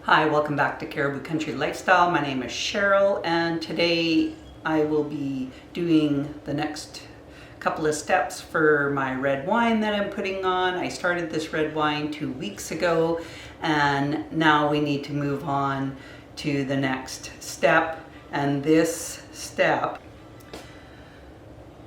Hi, welcome back to Caribou Country Lifestyle. My name is Cheryl, and today I will be doing the next couple of steps for my red wine that I'm putting on. I started this red wine 2 weeks ago, and now we need to move on to the next step. And this step,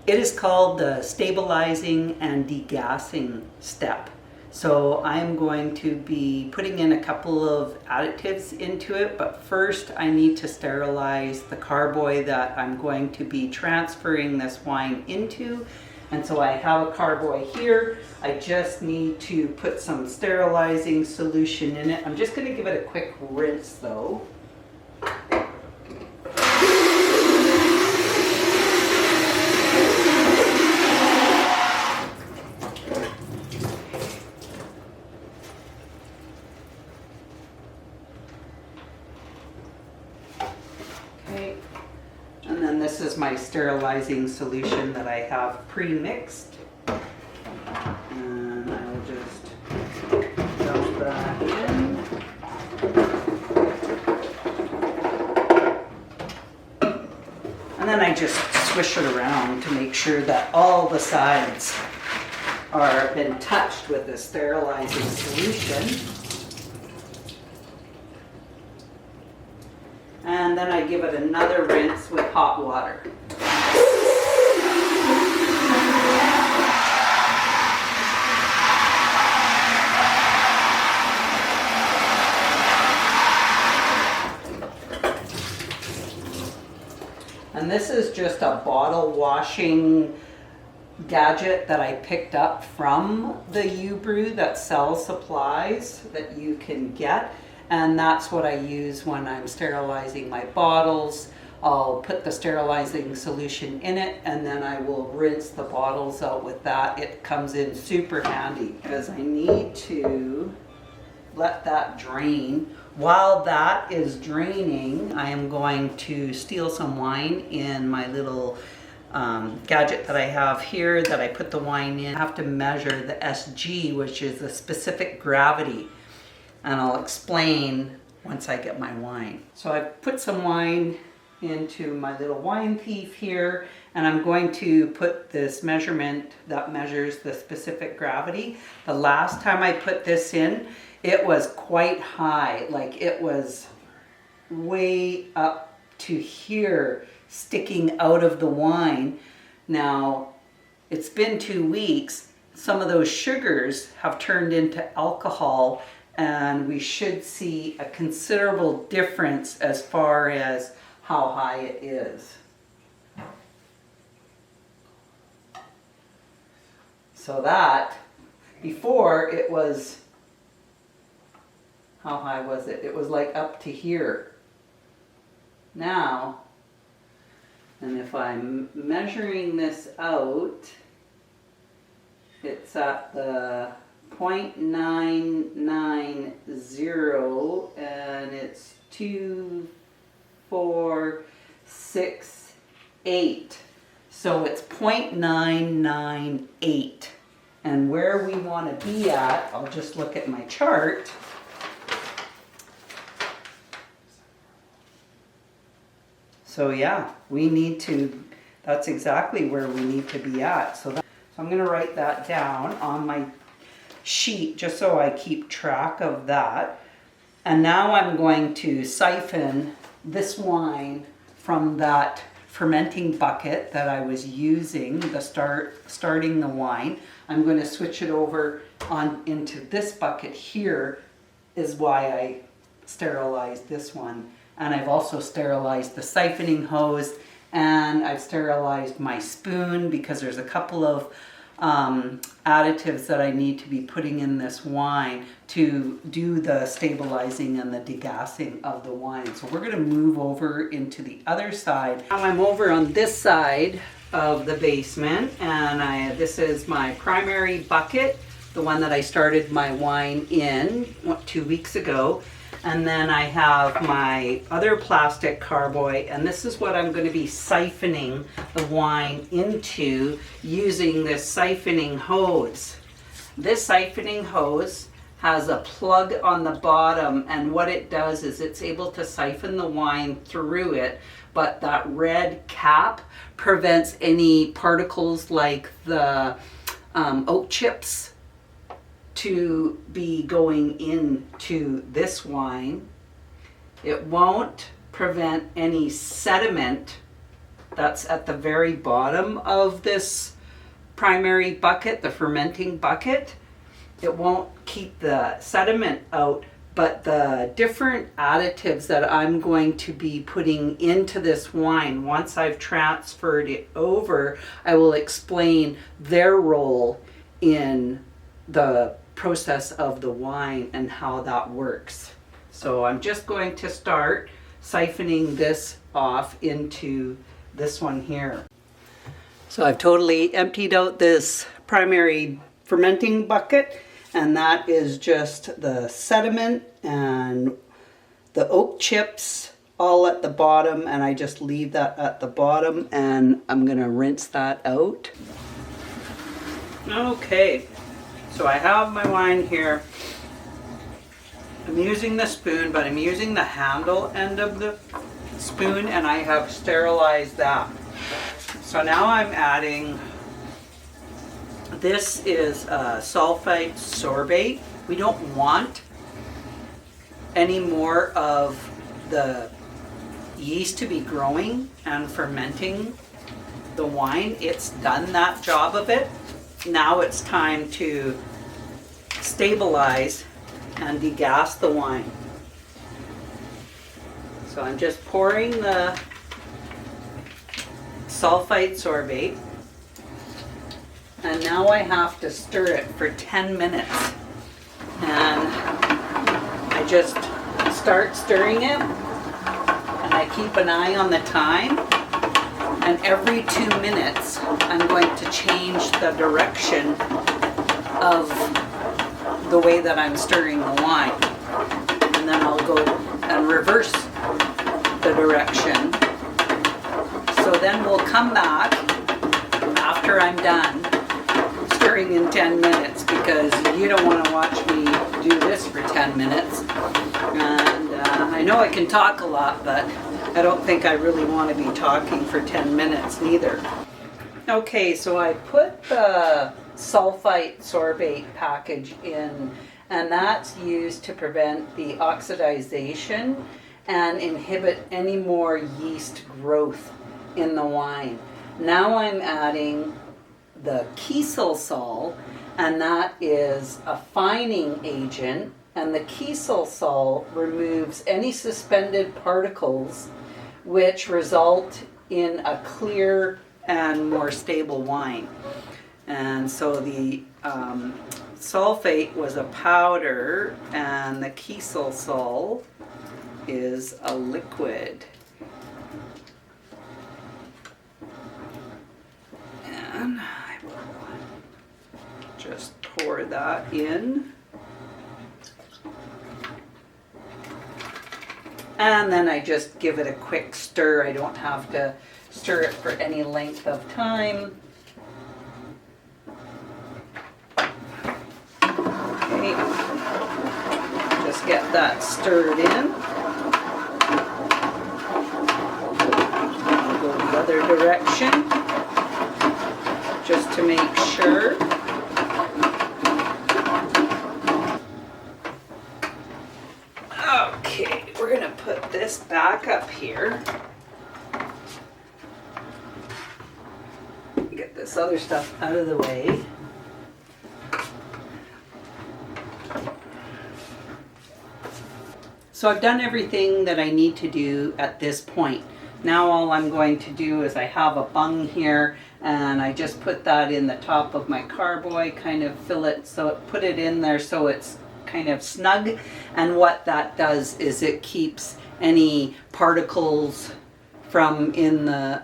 it is called the stabilizing and degassing step. So I'm going to be putting in a couple of additives into it, but first I need to sterilize the carboy that I'm going to be transferring this wine into. And so I have a carboy here. I just need to put some sterilizing solution in it. I'm just going to give it a quick rinse though. Okay, and then this is my sterilizing solution that I have pre-mixed. And I will just dump that in. And then I just swish it around to make sure that all the sides are been touched with the sterilizing solution. And then I give it another rinse with hot water. And this is just a bottle washing gadget that I picked up from the U-Brew that sells supplies that you can get. And that's what I use when I'm sterilizing my bottles. I'll put the sterilizing solution in it and then I will rinse the bottles out with that. It comes in super handy because I need to let that drain. While that is draining, I am going to steal some wine in my little gadget that I have here that I put the wine in. I have to measure the SG, which is the specific gravity. And I'll explain once I get my wine. So I've put some wine into my little wine thief here, and I'm going to put this measurement that measures the specific gravity. The last time I put this in, it was quite high, like it was way up to here, sticking out of the wine. Now, it's been 2 weeks. Some of those sugars have turned into alcohol, and we should see a considerable difference as far as how high it is. So that, before it was, how high was it? It was like up to here. Now, and if I'm measuring this out, it's at the 0.990 and it's 2468. So it's 0.998. And where we want to be at, I'll just look at my chart. So yeah, we need to, that's exactly where we need to be at. So I'm going to write that down on my sheet just so I keep track of that. And now I'm going to siphon this wine from that fermenting bucket that I was using starting the wine. I'm going to switch it over on into this bucket here, is why I sterilized this one. And I've also sterilized the siphoning hose, and I've sterilized my spoon because there's a couple of additives that I need to be putting in this wine to do the stabilizing and the degassing of the wine. So we're going to move over into the other side. Now I'm over on this side of the basement, and this is my primary bucket, the one that I started my wine in 2 weeks ago. And then I have my other plastic carboy, and this is what I'm going to be siphoning the wine into using this siphoning hose. This siphoning hose has a plug on the bottom, and what it does is it's able to siphon the wine through it, but that red cap prevents any particles like the oak chips to be going into this wine. It won't prevent any sediment that's at the very bottom of this primary bucket, the fermenting bucket. It won't keep the sediment out, but the different additives that I'm going to be putting into this wine, once I've transferred it over, I will explain their role in the process of the wine and how that works. So I'm just going to start siphoning this off into this one here. So I've totally emptied out this primary fermenting bucket, and that is just the sediment and the oak chips all at the bottom, and I just leave that at the bottom, and I'm gonna rinse that out. Okay, so I have my wine here. I'm using the spoon, but I'm using the handle end of the spoon, and I have sterilized that. So now I'm adding, this is sulfite sorbate. We don't want any more of the yeast to be growing and fermenting the wine. It's done that job of it. Now it's time to stabilize and degas the wine. So I'm just pouring the sulfite sorbate, and now I have to stir it for 10 minutes. And I just start stirring it, and I keep an eye on the time, and every 2 minutes I'm going to change the direction of the way that I'm stirring the wine, and then I'll go and reverse the direction. So then we'll come back after I'm done stirring in 10 minutes, because you don't want to watch me do this for 10 minutes. And I know I can talk a lot, but I don't think I really want to be talking for 10 minutes neither. Okay, so I put the sulfite sorbate package in, and that's used to prevent the oxidization and inhibit any more yeast growth in the wine. Now I'm adding the Kiesel sol, and that is a fining agent, and the Kiesel sol removes any suspended particles which result in a clear and more stable wine. And so the sulfate was a powder, and the Kiesel sol is a liquid. And I will just pour that in. And then I just give it a quick stir. I don't have to stir it for any length of time. Okay, just get that stirred in. I'll go the other direction, just to make sure. Okay, we're gonna put this back up here. Get this other stuff out of the way. So I've done everything that I need to do at this point. Now all I'm going to do is I have a bung here, and I just put that in the top of my carboy, kind of fill it, so put it in there so it's kind of snug. And what that does is it keeps any particles from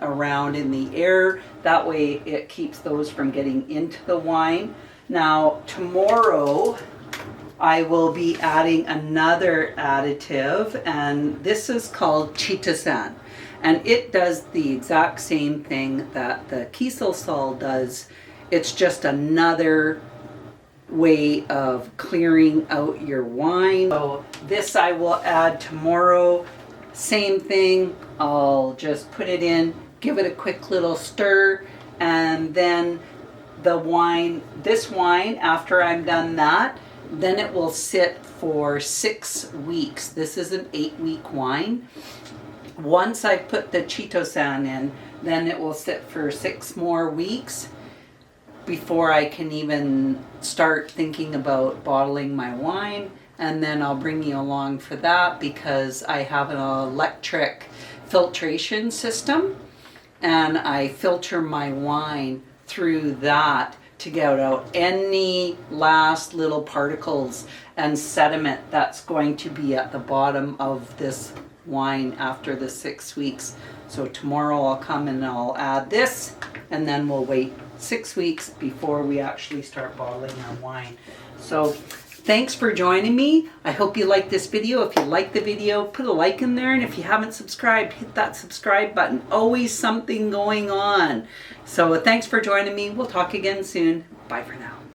around in the air. That way it keeps those from getting into the wine. Now tomorrow I will be adding another additive, and this is called chitosan. And it does the exact same thing that the Kiesel sol does. It's just another way of clearing out your wine. So this I will add tomorrow. Same thing, I'll just put it in, give it a quick little stir, and then this wine, after I'm done that, then it will sit for 6 weeks. This is an 8-week wine. Once I put the chitosan in, then it will sit for 6 more weeks before I can even start thinking about bottling my wine. And then I'll bring you along for that, because I have an electric filtration system, and I filter my wine through that to get out any last little particles and sediment that's going to be at the bottom of this wine after the 6 weeks. So tomorrow I'll come and I'll add this, and then we'll wait 6 weeks before we actually start bottling our wine. So thanks for joining me. I hope you liked this video. If you liked the video, put a like in there, and if you haven't subscribed, hit that subscribe button. Always something going on. So thanks for joining me. We'll talk again soon. Bye for now.